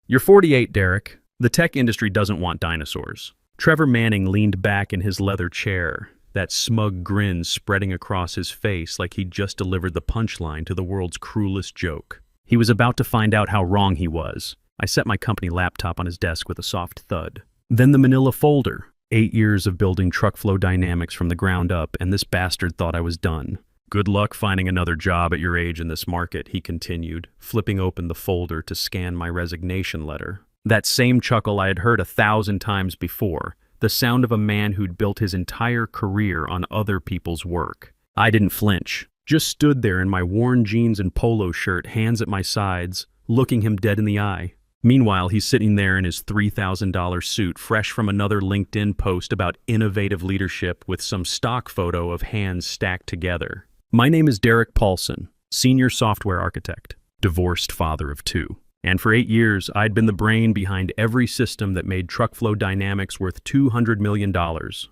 You're 48, Derek. The tech industry doesn't want dinosaurs. Trevor Manning leaned back in his leather chair, that smug grin spreading across his face like he'd just delivered the punchline to the world's cruelest joke. He was about to find out how wrong he was. I set my company laptop on his desk with a soft thud. Then the manila folder. 8 years of building truck flow dynamics from the ground up, and this bastard thought I was done. Good luck finding another job at your age in this market, he continued, flipping open the folder to scan my resignation letter. That same chuckle I had heard 1,000 times before, the sound of a man who'd built his entire career on other people's work. I didn't flinch, just stood there in my worn jeans and polo shirt, hands at my sides, looking him dead in the eye. Meanwhile, he's sitting there in his $3,000 suit, fresh from another LinkedIn post about innovative leadership with some stock photo of hands stacked together. My name is Derek Paulson, senior software architect, divorced father of 2. And for 8 years, I'd been the brain behind every system that made truck flow dynamics worth $200 million,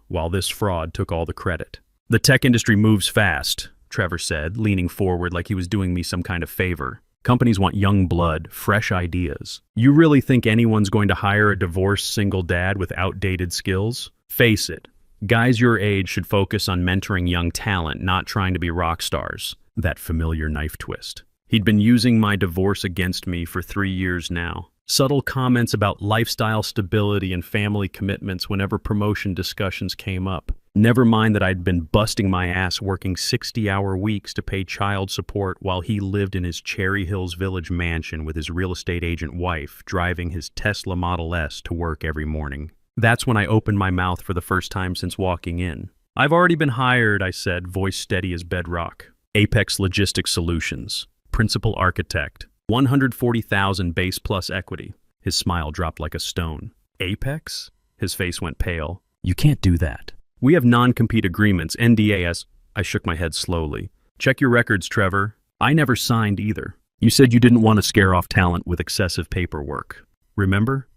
while this fraud took all the credit. The tech industry moves fast, Trevor said, leaning forward like he was doing me some kind of favor. Companies want young blood, fresh ideas. You really think anyone's going to hire a divorced single dad with outdated skills? Face it, guys your age should focus on mentoring young talent, not trying to be rock stars. That familiar knife twist. He'd been using my divorce against me for 3 years now. Subtle comments about lifestyle stability and family commitments whenever promotion discussions came up. Never mind that I'd been busting my ass working 60-hour weeks to pay child support while he lived in his Cherry Hills Village mansion with his real estate agent wife, driving his Tesla Model S to work every morning. That's when I opened my mouth for the first time since walking in. I've already been hired, I said, voice steady as bedrock. Apex Logistics Solutions. Principal architect. 140,000 base plus equity. His smile dropped like a stone. Apex? His face went pale. You can't do that. We have non-compete agreements, NDAs. I shook my head slowly. Check your records, Trevor. I never signed either. You said you didn't want to scare off talent with excessive paperwork. Remember?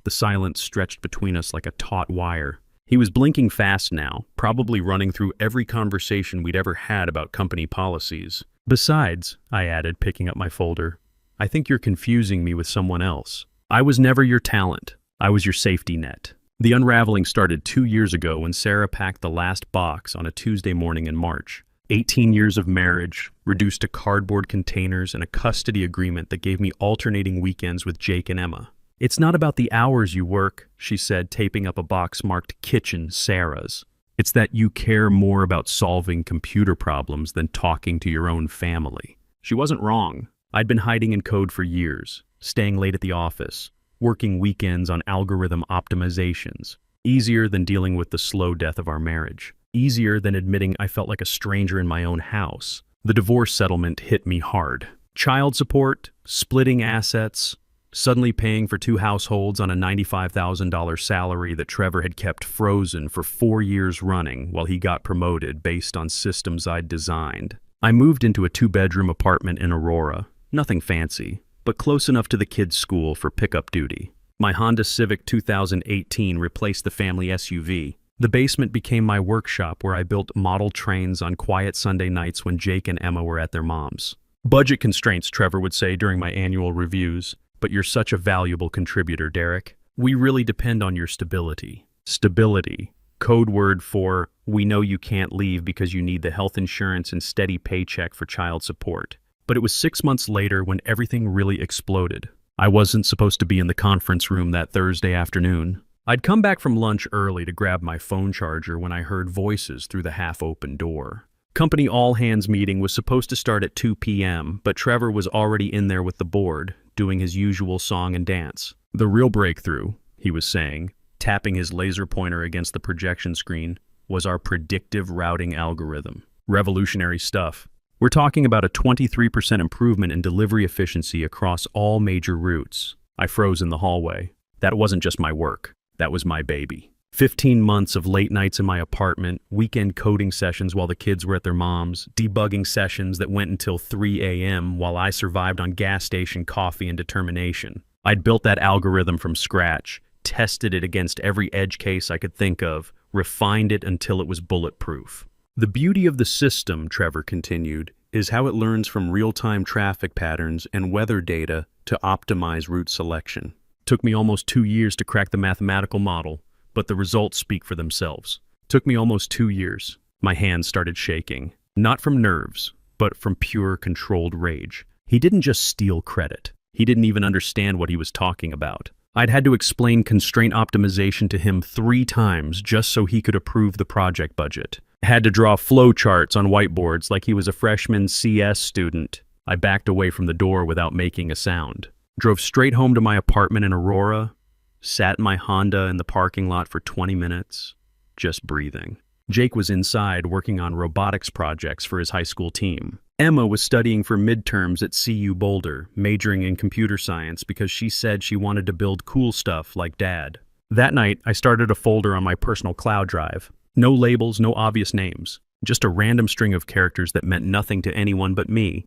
The silence stretched between us like a taut wire. He was blinking fast now, probably running through every conversation we'd ever had about company policies. Besides, I added, picking up my folder, I think you're confusing me with someone else. I was never your talent. I was your safety net. The unraveling started 2 years ago when Sarah packed the last box on a Tuesday morning in March. 18 years of marriage, reduced to cardboard containers and a custody agreement that gave me alternating weekends with Jake and Emma. It's not about the hours you work, she said, taping up a box marked Kitchen Sarah's. It's that you care more about solving computer problems than talking to your own family. She wasn't wrong. I'd been hiding in code for years, staying late at the office, working weekends on algorithm optimizations. Easier than dealing with the slow death of our marriage. Easier than admitting I felt like a stranger in my own house. The divorce settlement hit me hard. Child support, splitting assets, suddenly paying for 2 households on a $95,000 salary that Trevor had kept frozen for 4 years running while he got promoted based on systems I'd designed. I moved into a 2-bedroom apartment in Aurora. Nothing fancy, but close enough to the kids' school for pickup duty. My Honda Civic 2018 replaced the family SUV. The basement became my workshop where I built model trains on quiet Sunday nights when Jake and Emma were at their mom's. Budget constraints, Trevor would say during my annual reviews. But you're such a valuable contributor, Derek. We really depend on your stability. Stability. Code word for, we know you can't leave because you need the health insurance and steady paycheck for child support. But it was 6 months later when everything really exploded. I wasn't supposed to be in the conference room that Thursday afternoon. I'd come back from lunch early to grab my phone charger when I heard voices through the half-open door. Company all-hands meeting was supposed to start at 2 p.m., but Trevor was already in there with the board, doing his usual song and dance. The real breakthrough, he was saying, tapping his laser pointer against the projection screen, was our predictive routing algorithm. Revolutionary stuff. We're talking about a 23% improvement in delivery efficiency across all major routes. I froze in the hallway. That wasn't just my work. That was my baby. 15 months of late nights in my apartment, weekend coding sessions while the kids were at their mom's, debugging sessions that went until 3 a.m. while I survived on gas station coffee and determination. I'd built that algorithm from scratch, tested it against every edge case I could think of, refined it until it was bulletproof. The beauty of the system, Trevor continued, is how it learns from real-time traffic patterns and weather data to optimize route selection. Took me almost 2 years to crack the mathematical model, but the results speak for themselves. Took me almost 2 years. My hands started shaking. Not from nerves, but from pure controlled rage. He didn't just steal credit. He didn't even understand what he was talking about. I'd had to explain constraint optimization to him 3 times just so he could approve the project budget. Had to draw flow charts on whiteboards like he was a freshman CS student. I backed away from the door without making a sound. Drove straight home to my apartment in Aurora, sat in my Honda in the parking lot for 20 minutes, just breathing. Jake was inside working on robotics projects for his high school team. Emma was studying for midterms at CU Boulder, majoring in computer science because she said she wanted to build cool stuff like Dad. That night, I started a folder on my personal cloud drive. No labels, no obvious names. Just a random string of characters that meant nothing to anyone but me.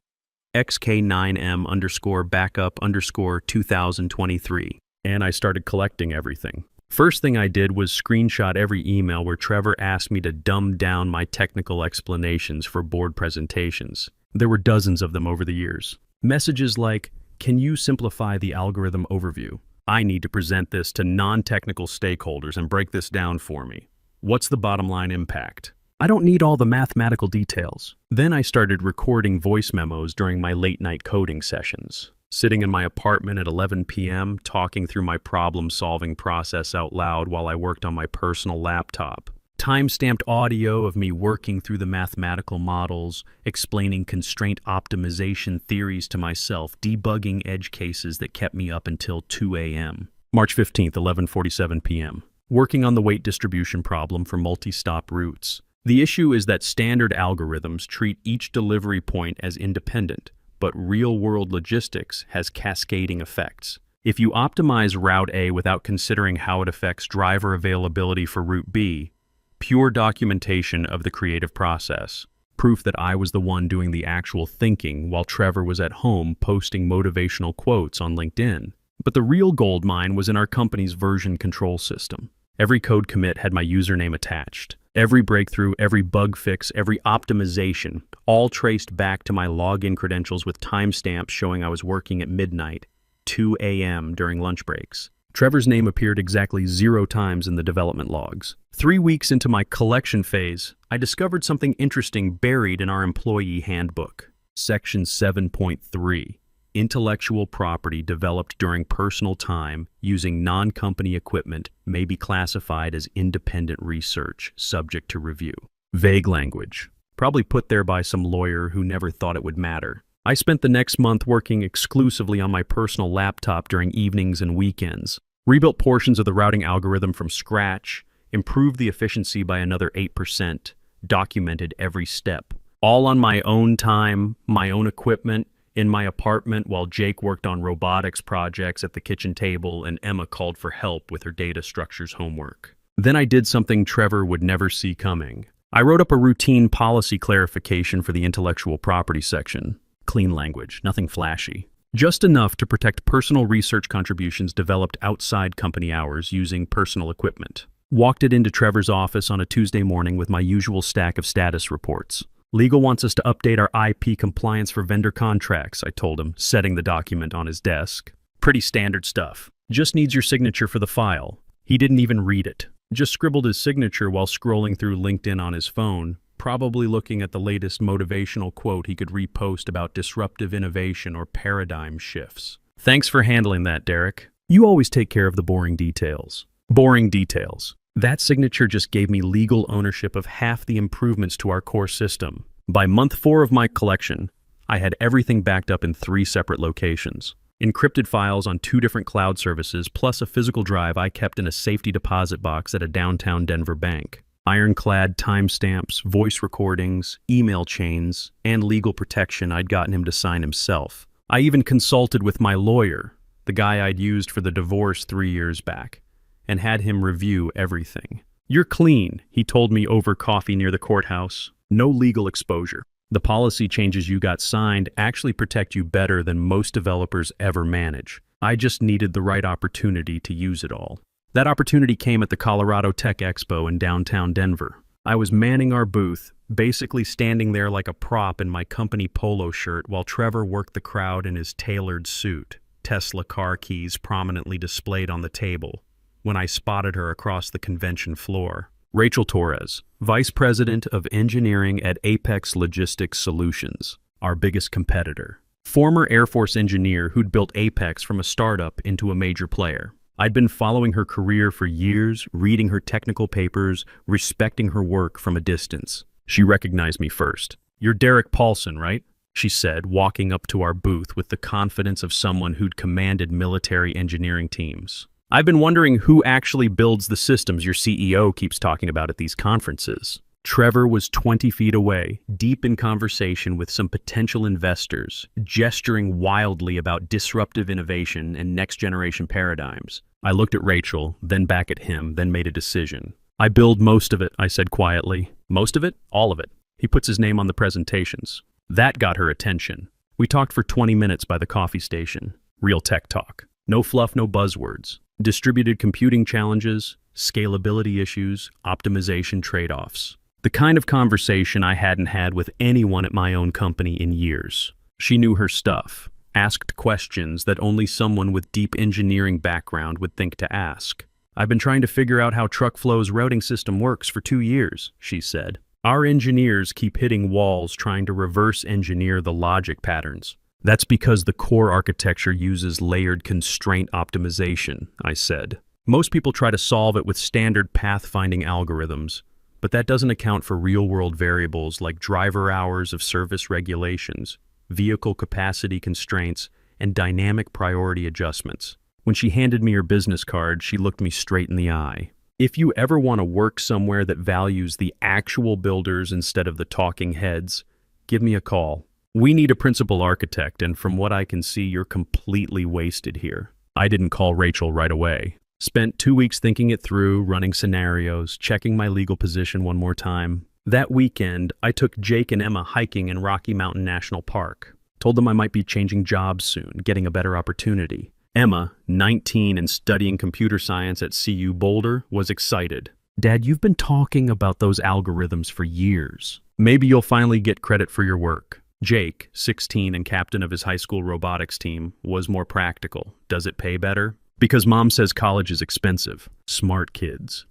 XK9M_backup_2023. And I started collecting everything. First thing I did was screenshot every email where Trevor asked me to dumb down my technical explanations for board presentations. There were dozens of them over the years. Messages like, "Can you simplify the algorithm overview? I need to present this to non-technical stakeholders and break this down for me. What's the bottom line impact? I don't need all the mathematical details." Then I started recording voice memos during my late-night coding sessions. Sitting in my apartment at 11 p.m., talking through my problem-solving process out loud while I worked on my personal laptop. Time-stamped audio of me working through the mathematical models, explaining constraint optimization theories to myself, debugging edge cases that kept me up until 2 a.m. March 15th, 11:47 p.m. Working on the weight distribution problem for multi-stop routes. The issue is that standard algorithms treat each delivery point as independent, but real-world logistics has cascading effects. If you optimize Route A without considering how it affects driver availability for Route B, pure documentation of the creative process, proof that I was the one doing the actual thinking while Trevor was at home posting motivational quotes on LinkedIn. But the real gold mine was in our company's version control system. Every code commit had my username attached. Every breakthrough, every bug fix, every optimization, all traced back to my login credentials with timestamps showing I was working at midnight, 2 a.m. during lunch breaks. Trevor's name appeared exactly 0 times in the development logs. 3 weeks into my collection phase, I discovered something interesting buried in our employee handbook. Section 7.3. Intellectual property developed during personal time using non-company equipment may be classified as independent research, subject to review. Vague language, probably put there by some lawyer who never thought it would matter. I spent the next month working exclusively on my personal laptop during evenings and weekends, rebuilt portions of the routing algorithm from scratch, improved the efficiency by another 8%, documented every step. All on my own time, my own equipment, in my apartment while Jake worked on robotics projects at the kitchen table and Emma called for help with her data structures homework. Then I did something Trevor would never see coming. I wrote up a routine policy clarification for the intellectual property section. Clean language, nothing flashy. Just enough to protect personal research contributions developed outside company hours using personal equipment. Walked it into Trevor's office on a Tuesday morning with my usual stack of status reports. Legal wants us to update our IP compliance for vendor contracts, I told him, setting the document on his desk. Pretty standard stuff. Just needs your signature for the file. He didn't even read it. Just scribbled his signature while scrolling through LinkedIn on his phone, probably looking at the latest motivational quote he could repost about disruptive innovation or paradigm shifts. Thanks for handling that, Derek. You always take care of the boring details. Boring details. That signature just gave me legal ownership of half the improvements to our core system. By month 4 of my collection, I had everything backed up in 3 separate locations. Encrypted files on 2 different cloud services, plus a physical drive I kept in a safety deposit box at a downtown Denver bank. Ironclad timestamps, voice recordings, email chains, and legal protection I'd gotten him to sign himself. I even consulted with my lawyer, the guy I'd used for the divorce 3 years back, and had him review everything. "You're clean," he told me over coffee near the courthouse. "No legal exposure. The policy changes you got signed actually protect you better than most developers ever manage. I just needed the right opportunity to use it all." That opportunity came at the Colorado Tech Expo in downtown Denver. I was manning our booth, basically standing there like a prop in my company polo shirt while Trevor worked the crowd in his tailored suit. Tesla car keys prominently displayed on the table when I spotted her across the convention floor. Rachel Torres, Vice President of Engineering at Apex Logistics Solutions, our biggest competitor. Former Air Force engineer who'd built Apex from a startup into a major player. I'd been following her career for years, reading her technical papers, respecting her work from a distance. She recognized me first. "You're Derek Paulson, right?" she said, walking up to our booth with the confidence of someone who'd commanded military engineering teams. "I've been wondering who actually builds the systems your CEO keeps talking about at these conferences." Trevor was 20 feet away, deep in conversation with some potential investors, gesturing wildly about disruptive innovation and next-generation paradigms. I looked at Rachel, then back at him, then made a decision. "I build most of it," I said quietly. "Most of it? All of it." He puts his name on the presentations. That got her attention. We talked for 20 minutes by the coffee station. Real tech talk. No fluff, no buzzwords. Distributed computing challenges, scalability issues, optimization trade-offs. The kind of conversation I hadn't had with anyone at my own company in years. She knew her stuff, asked questions that only someone with deep engineering background would think to ask. "I've been trying to figure out how TruckFlow's routing system works for 2 years, she said. "Our engineers keep hitting walls trying to reverse engineer the logic patterns." "That's because the core architecture uses layered constraint optimization," I said. "Most people try to solve it with standard pathfinding algorithms, but that doesn't account for real-world variables like driver hours of service regulations, vehicle capacity constraints, and dynamic priority adjustments." When she handed me her business card, she looked me straight in the eye. "If you ever want to work somewhere that values the actual builders instead of the talking heads, give me a call. We need a principal architect, and from what I can see, you're completely wasted here." I didn't call Rachel right away. Spent 2 weeks thinking it through, running scenarios, checking my legal position one more time. That weekend, I took Jake and Emma hiking in Rocky Mountain National Park. Told them I might be changing jobs soon, getting a better opportunity. Emma, 19 and studying computer science at CU Boulder, was excited. "Dad, you've been talking about those algorithms for years. Maybe you'll finally get credit for your work." Jake, 16 and captain of his high school robotics team, was more practical. "Does it pay better?" "Because Mom says college is expensive." Smart kids.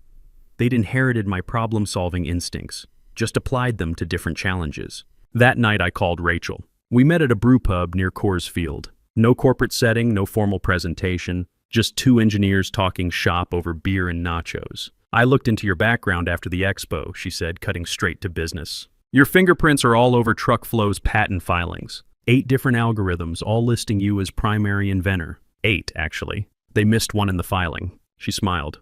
They'd inherited my problem-solving instincts, just applied them to different challenges. That night I called Rachel. We met at a brew pub near Coors Field. No corporate setting, no formal presentation, just 2 engineers talking shop over beer and nachos. "I looked into your background after the expo," she said, cutting straight to business. "Your fingerprints are all over TruckFlow's patent filings. 8 different algorithms, all listing you as primary inventor. 8, actually. They missed one in the filing." She smiled.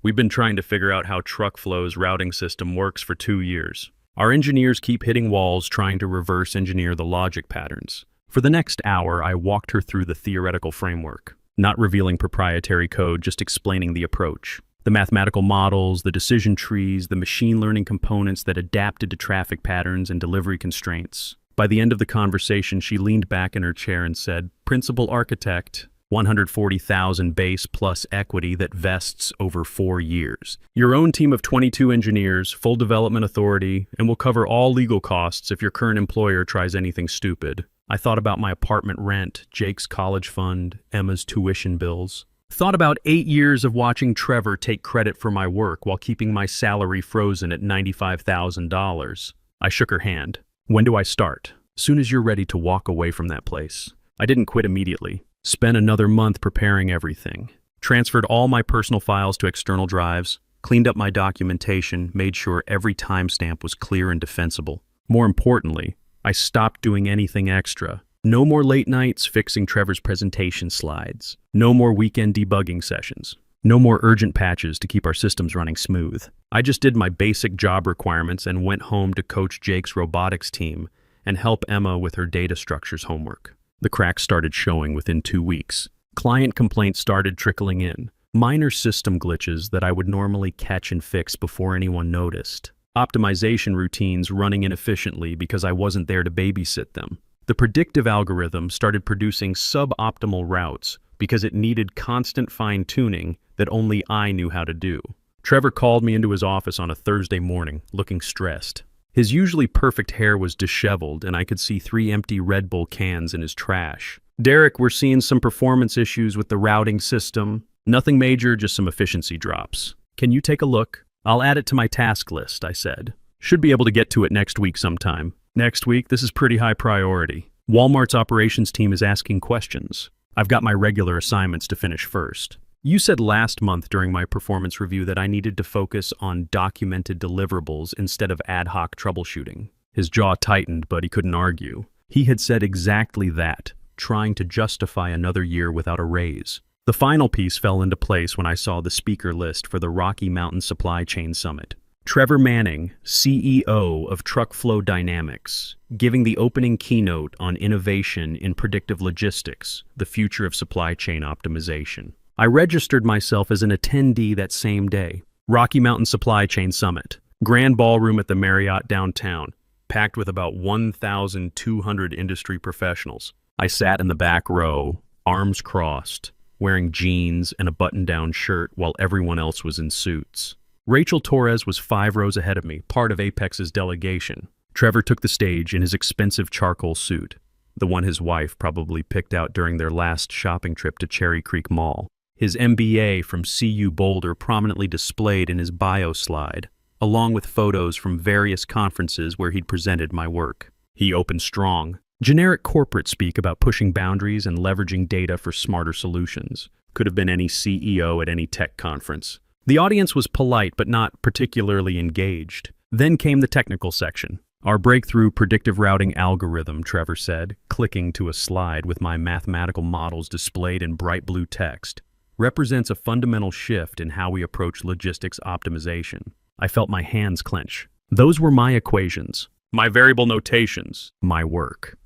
"We've been trying to figure out how TruckFlow's routing system works for 2 years. Our engineers keep hitting walls trying to reverse engineer the logic patterns." For the next hour, I walked her through the theoretical framework, not revealing proprietary code, just explaining the approach. The mathematical models, the decision trees, the machine learning components that adapted to traffic patterns and delivery constraints. By the end of the conversation, she leaned back in her chair and said, "Principal architect, 140,000 base plus equity that vests over 4 years. Your own team of 22 engineers, full development authority, and will cover all legal costs if your current employer tries anything stupid." I thought about my apartment rent, Jake's college fund, Emma's tuition bills. Thought about 8 years of watching Trevor take credit for my work while keeping my salary frozen at $95,000. I shook her hand. "When do I start?" "Soon as you're ready to walk away from that place." I didn't quit immediately. Spent another month preparing everything. Transferred all my personal files to external drives, cleaned up my documentation, made sure every timestamp was clear and defensible. More importantly, I stopped doing anything extra. No more late nights fixing Trevor's presentation slides. No more weekend debugging sessions. No more urgent patches to keep our systems running smooth. I just did my basic job requirements and went home to coach Jake's robotics team and help Emma with her data structures homework. The cracks started showing within 2 weeks. Client complaints started trickling in. Minor system glitches that I would normally catch and fix before anyone noticed. Optimization routines running inefficiently because I wasn't there to babysit them. The predictive algorithm started producing suboptimal routes because it needed constant fine-tuning that only I knew how to do. Trevor called me into his office on a Thursday morning, looking stressed. His usually perfect hair was disheveled, and I could see 3 empty Red Bull cans in his trash. Derek, we're seeing some performance issues with the routing system. Nothing major, just some efficiency drops. Can you take a look? I'll add it to my task list, I said. Should be able to get to it next week sometime. Next week? This is pretty high priority. Walmart's operations team is asking questions. I've got my regular assignments to finish first. You said last month during my performance review that I needed to focus on documented deliverables instead of ad hoc troubleshooting. His jaw tightened, but he couldn't argue. He had said exactly that, trying to justify another year without a raise. The final piece fell into place when I saw the speaker list for the Rocky Mountain Supply Chain Summit. Trevor Manning, CEO of Truck Flow Dynamics, giving the opening keynote on innovation in predictive logistics, the future of supply chain optimization. I registered myself as an attendee that same day. Rocky Mountain Supply Chain Summit, grand ballroom at the Marriott downtown, packed with about 1,200 industry professionals. I sat in the back row, arms crossed, wearing jeans and a button-down shirt while everyone else was in suits. Rachel Torres was 5 rows ahead of me, part of Apex's delegation. Trevor took the stage in his expensive charcoal suit, the one his wife probably picked out during their last shopping trip to Cherry Creek Mall. His MBA from CU Boulder prominently displayed in his bio slide, along with photos from various conferences where he'd presented my work. He opened strong. Generic corporate speak about pushing boundaries and leveraging data for smarter solutions. Could have been any CEO at any tech conference. The audience was polite but not particularly engaged. Then came the technical section. Our breakthrough predictive routing algorithm, Trevor said, clicking to a slide with my mathematical models displayed in bright blue text, represents a fundamental shift in how we approach logistics optimization. I felt my hands clench. Those were my equations, my variable notations, my work.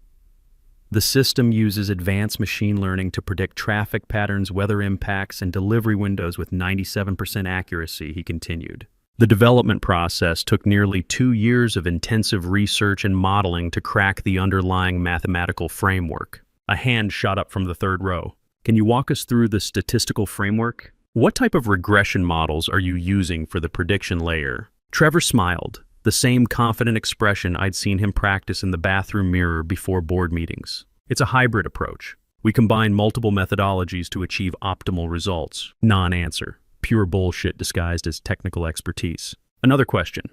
The system uses advanced machine learning to predict traffic patterns, weather impacts, and delivery windows with 97% accuracy, he continued. The development process took nearly 2 years of intensive research and modeling to crack the underlying mathematical framework. A hand shot up from the third row. Can you walk us through the statistical framework? What type of regression models are you using for the prediction layer? Trevor smiled, the same confident expression I'd seen him practice in the bathroom mirror before board meetings. It's a hybrid approach. We combine multiple methodologies to achieve optimal results. Non-answer. Pure bullshit disguised as technical expertise. Another question.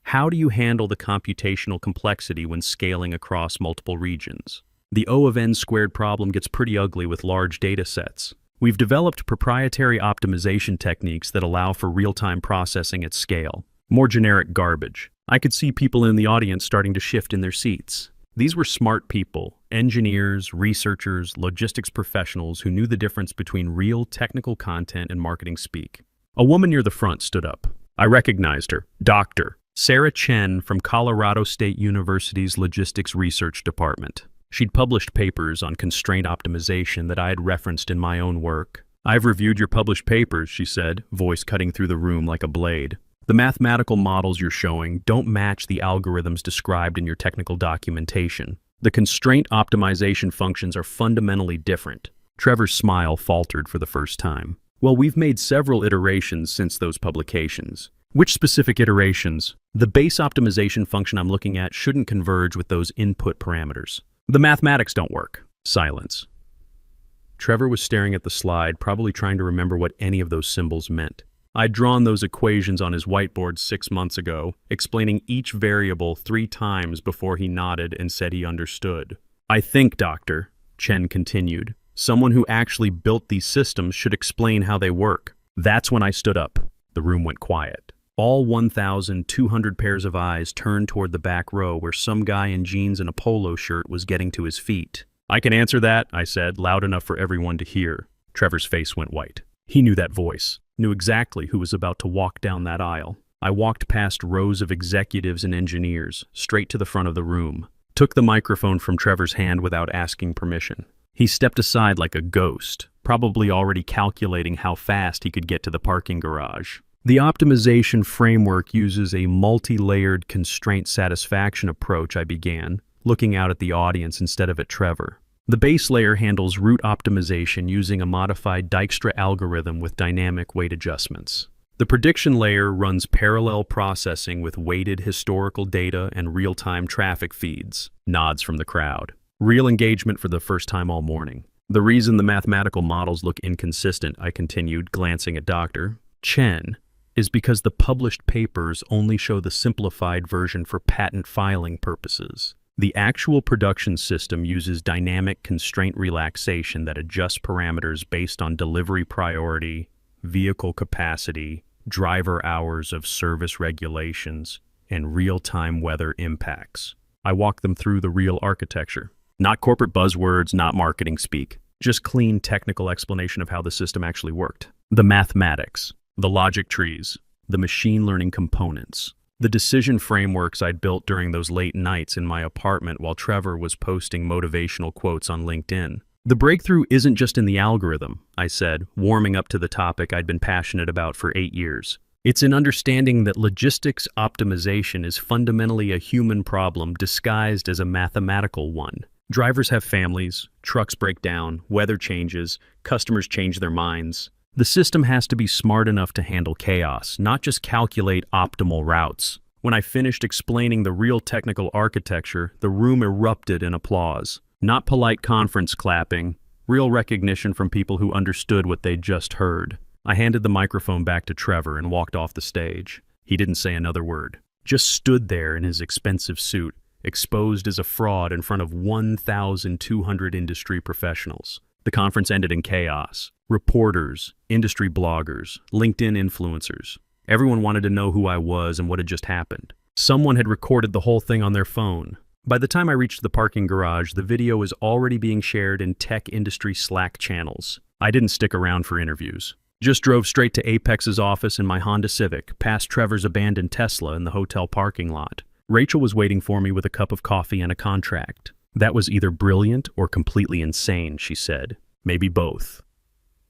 How do you handle the computational complexity when scaling across multiple regions? The O of n squared problem gets pretty ugly with large data sets. We've developed proprietary optimization techniques that allow for real-time processing at scale. More generic garbage. I could see people in the audience starting to shift in their seats. These were smart people, engineers, researchers, logistics professionals who knew the difference between real technical content and marketing speak. A woman near the front stood up. I recognized her. Dr. Sarah Chen from Colorado State University's Logistics Research Department. She'd published papers on constraint optimization that I had referenced in my own work. I've reviewed your published papers, she said, voice cutting through the room like a blade. The mathematical models you're showing don't match the algorithms described in your technical documentation. The constraint optimization functions are fundamentally different. Trevor's smile faltered for the first time. Well, we've made several iterations since those publications. Which specific iterations? The base optimization function I'm looking at shouldn't converge with those input parameters. The mathematics don't work. Silence. Trevor was staring at the slide, probably trying to remember what any of those symbols meant. I'd drawn those equations on his whiteboard 6 months ago, explaining each variable 3 times before he nodded and said he understood. I think, Doctor, Chen continued, someone who actually built these systems should explain how they work. That's when I stood up. The room went quiet. All 1,200 pairs of eyes turned toward the back row where some guy in jeans and a polo shirt was getting to his feet. I can answer that, I said, loud enough for everyone to hear. Trevor's face went white. He knew that voice, knew exactly who was about to walk down that aisle. I walked past rows of executives and engineers, straight to the front of the room, took the microphone from Trevor's hand without asking permission. He stepped aside like a ghost, probably already calculating how fast he could get to the parking garage. The optimization framework uses a multi-layered constraint satisfaction approach, I began, looking out at the audience instead of at Trevor. The base layer handles route optimization using a modified Dijkstra algorithm with dynamic weight adjustments. The prediction layer runs parallel processing with weighted historical data and real-time traffic feeds. Nods from the crowd. Real engagement for the first time all morning. The reason the mathematical models look inconsistent, I continued, glancing at Dr. Chen, is because the published papers only show the simplified version for patent filing purposes. The actual production system uses dynamic constraint relaxation that adjusts parameters based on delivery priority, vehicle capacity, driver hours of service regulations, and real-time weather impacts. I walked them through the real architecture. Not corporate buzzwords, not marketing speak. Just clean technical explanation of how the system actually worked. The mathematics, the logic trees, the machine learning components, the decision frameworks I'd built during those late nights in my apartment while Trevor was posting motivational quotes on LinkedIn. The breakthrough isn't just in the algorithm, I said, warming up to the topic I'd been passionate about for 8 years. It's in understanding that logistics optimization is fundamentally a human problem disguised as a mathematical one. Drivers have families, trucks break down, weather changes, customers change their minds. The system has to be smart enough to handle chaos, not just calculate optimal routes. When I finished explaining the real technical architecture, the room erupted in applause. Not polite conference clapping, real recognition from people who understood what they'd just heard. I handed the microphone back to Trevor and walked off the stage. He didn't say another word, just stood there in his expensive suit, exposed as a fraud in front of 1,200 industry professionals. The conference ended in chaos. Reporters, industry bloggers, LinkedIn influencers. Everyone wanted to know who I was and what had just happened. Someone had recorded the whole thing on their phone. By the time I reached the parking garage, the video was already being shared in tech industry Slack channels. I didn't stick around for interviews. Just drove straight to Apex's office in my Honda Civic, past Trevor's abandoned Tesla in the hotel parking lot. Rachel was waiting for me with a cup of coffee and a contract. That was either brilliant or completely insane, she said. Maybe both.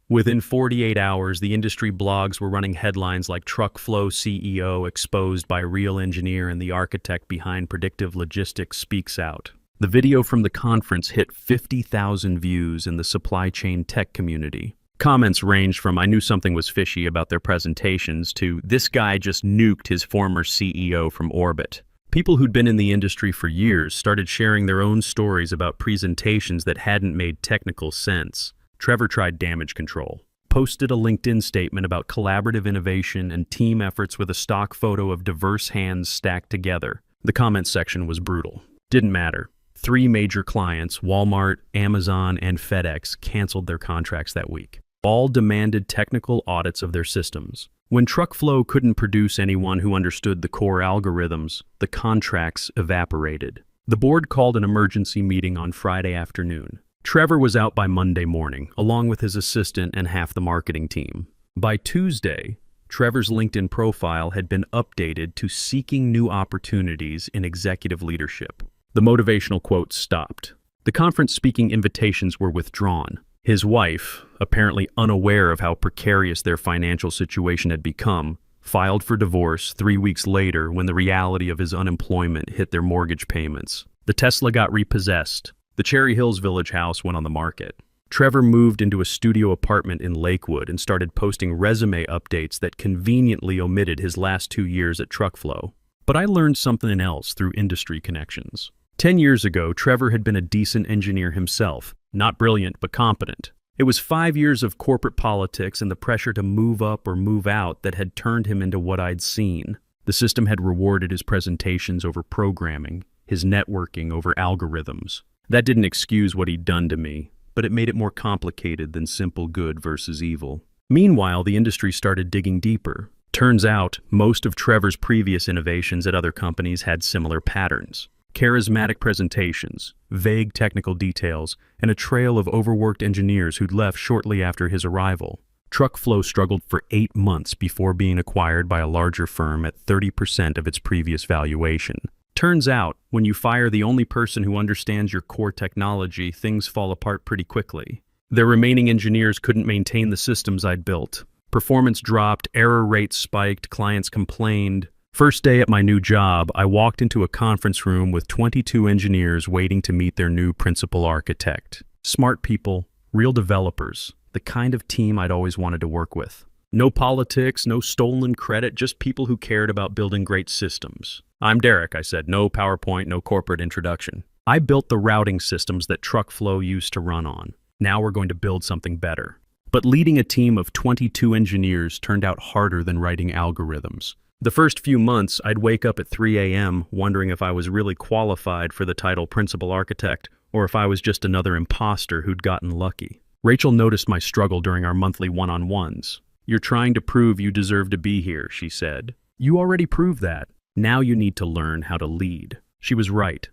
Within 48 hours, the industry blogs were running headlines like "Truckflow CEO exposed by real engineer and the architect behind predictive logistics speaks out." The video from the conference hit 50,000 views in the supply chain tech community. Comments ranged from "I knew something was fishy about their presentations" to "This guy just nuked his former CEO from orbit." People who'd been in the industry for years started sharing their own stories about presentations that hadn't made technical sense. Trevor tried damage control, posted a LinkedIn statement about collaborative innovation and team efforts with a stock photo of diverse hands stacked together. The comments section was brutal. Didn't matter. 3 major clients, Walmart, Amazon, and FedEx, canceled their contracts that week. All demanded technical audits of their systems. When Truckflow couldn't produce anyone who understood the core algorithms, the contracts evaporated. The board called an emergency meeting on Friday afternoon. Trevor was out by Monday morning, along with his assistant and half the marketing team. By Tuesday, Trevor's LinkedIn profile had been updated to "seeking new opportunities in executive leadership." The motivational quotes stopped. The conference speaking invitations were withdrawn. His wife, apparently unaware of how precarious their financial situation had become, filed for divorce 3 weeks later when the reality of his unemployment hit their mortgage payments. The Tesla got repossessed. The Cherry Hills Village house went on the market. Trevor moved into a studio apartment in Lakewood and started posting resume updates that conveniently omitted his last 2 years at Truckflow. But I learned something else through industry connections. 10 years ago, Trevor had been a decent engineer himself, not brilliant but competent. It was 5 years of corporate politics and the pressure to move up or move out that had turned him into what I'd seen. The system had rewarded his presentations over programming, his networking over algorithms. That didn't excuse what he'd done to me, but it made it more complicated than simple good versus evil. Meanwhile, the industry started digging deeper. Turns out, most of Trevor's previous innovations at other companies had similar patterns. Charismatic presentations, vague technical details, and a trail of overworked engineers who'd left shortly after his arrival. Truckflow struggled for 8 months before being acquired by a larger firm at 30% of its previous valuation. Turns out, when you fire the only person who understands your core technology, things fall apart pretty quickly. Their remaining engineers couldn't maintain the systems I'd built. Performance dropped, error rates spiked, clients complained. First day at my new job, I walked into a conference room with 22 engineers waiting to meet their new principal architect. Smart people, real developers, the kind of team I'd always wanted to work with. No politics, no stolen credit, just people who cared about building great systems. "I'm Derek," I said. No PowerPoint, no corporate introduction. I built the routing systems that TruckFlow used to run on. Now we're going to build something better. But leading a team of 22 engineers turned out harder than writing algorithms. The first few months, I'd wake up at 3 a.m. wondering if I was really qualified for the title principal architect or if I was just another imposter who'd gotten lucky. Rachel noticed my struggle during our monthly one-on-ones. "You're trying to prove you deserve to be here," she said. "You already proved that. Now you need to learn how to lead." She was right.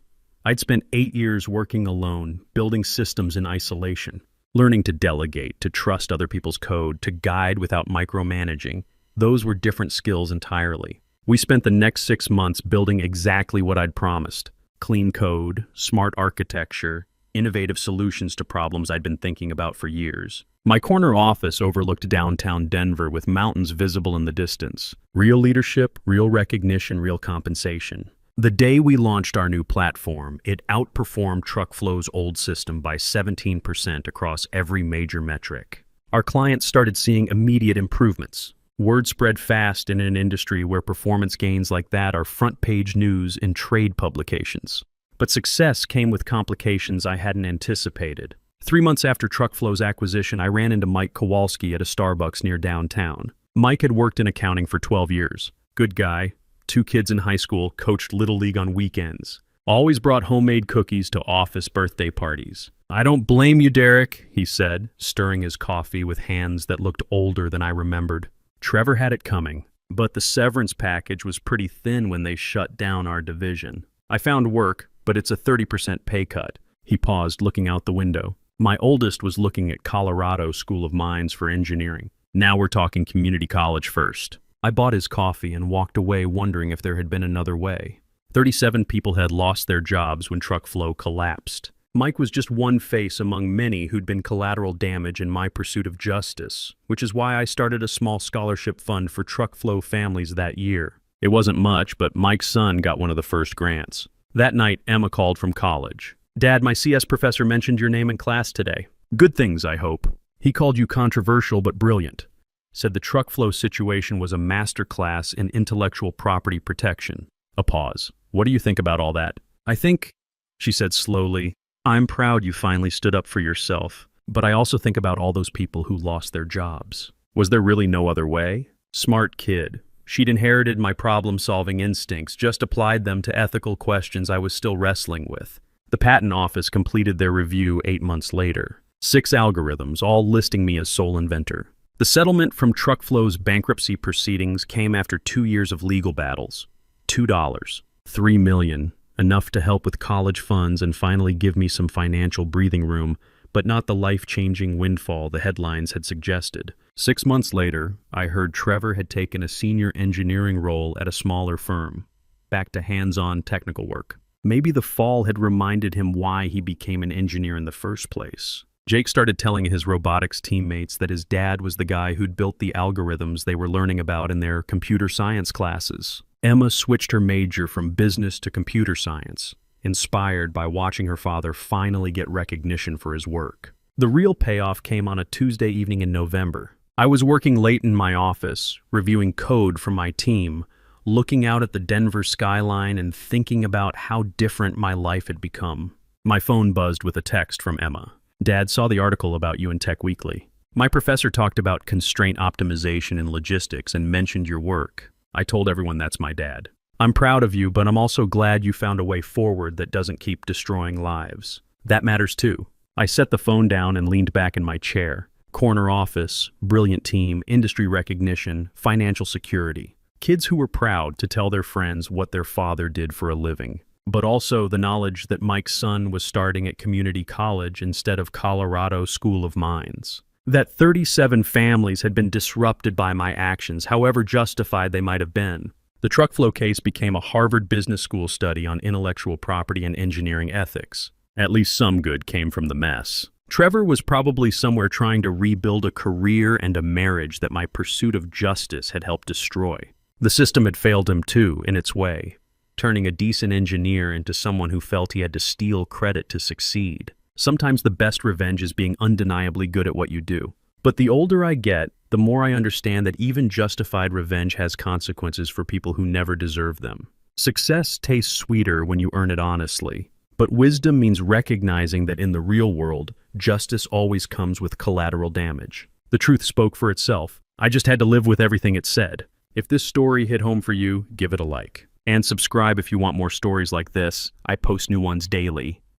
I'd spent 8 years working alone, building systems in isolation, learning to delegate, to trust other people's code, to guide without micromanaging. Those were different skills entirely. We spent the next 6 months building exactly what I'd promised: clean code, smart architecture, innovative solutions to problems I'd been thinking about for years. My corner office overlooked downtown Denver with mountains visible in the distance. Real leadership, real recognition, real compensation. The day we launched our new platform, it outperformed TruckFlow's old system by 17% across every major metric. Our clients started seeing immediate improvements. Word spread fast in an industry where performance gains like that are front-page news in trade publications. But success came with complications I hadn't anticipated. 3 months after TruckFlow's acquisition, I ran into Mike Kowalski at a Starbucks near downtown. Mike had worked in accounting for 12 years. Good guy. 2 kids in high school, coached Little League on weekends. Always brought homemade cookies to office birthday parties. "I don't blame you, Derek," he said, stirring his coffee with hands that looked older than I remembered. Trevor had it coming, but the severance package was pretty thin when they shut down our division. "I found work, but it's a 30% pay cut." He paused, looking out the window. My oldest was looking at Colorado School of Mines for engineering. "Now we're talking community college first." I bought his coffee and walked away wondering if there had been another way. 37 people had lost their jobs when TruckFlow collapsed. Mike was just one face among many who'd been collateral damage in my pursuit of justice, which is why I started a small scholarship fund for TruckFlow families that year. It wasn't much, but Mike's son got one of the first grants. That night, Emma called from college. "Dad, my CS professor mentioned your name in class today. Good things, I hope. He called you controversial but brilliant. Said the TruckFlow situation was a masterclass in intellectual property protection." A pause. "What do you think about all that?" "I think," she said slowly, "I'm proud you finally stood up for yourself, but I also think about all those people who lost their jobs. Was there really no other way?" Smart kid. She'd inherited my problem-solving instincts, just applied them to ethical questions I was still wrestling with. The patent office completed their review 8 months later. 6 algorithms, all listing me as sole inventor. The settlement from TruckFlow's bankruptcy proceedings came after 2 years of legal battles. $2, $3 million, enough to help with college funds and finally give me some financial breathing room, but not the life-changing windfall the headlines had suggested. 6 months later, I heard Trevor had taken a senior engineering role at a smaller firm, back to hands-on technical work. Maybe the fall had reminded him why he became an engineer in the first place. Jake started telling his robotics teammates that his dad was the guy who'd built the algorithms they were learning about in their computer science classes. Emma switched her major from business to computer science, inspired by watching her father finally get recognition for his work. The real payoff came on a Tuesday evening in November. I was working late in my office, reviewing code from my team, looking out at the Denver skyline and thinking about how different my life had become. My phone buzzed with a text from Emma. "Dad, saw the article about you in Tech Weekly. My professor talked about constraint optimization in logistics and mentioned your work." I told everyone that's my dad. "I'm proud of you, but I'm also glad you found a way forward that doesn't keep destroying lives. That matters too." I set the phone down and leaned back in my chair. Corner office, brilliant team, industry recognition, financial security. Kids who were proud to tell their friends what their father did for a living. But also the knowledge that Mike's son was starting at community college instead of Colorado School of Mines. That 37 families had been disrupted by my actions, however justified they might have been. The TruckFlow case became a Harvard Business School study on intellectual property and engineering ethics. At least some good came from the mess. Trevor was probably somewhere trying to rebuild a career and a marriage that my pursuit of justice had helped destroy. The system had failed him too, in its way, turning a decent engineer into someone who felt he had to steal credit to succeed. Sometimes the best revenge is being undeniably good at what you do. But the older I get, the more I understand that even justified revenge has consequences for people who never deserve them. Success tastes sweeter when you earn it honestly, But wisdom means recognizing that in the real world, justice always comes with collateral damage. The truth spoke for itself. I just had to live with everything it said. If this story hit home for you, give it a like. And subscribe if you want more stories like this. I post new ones daily.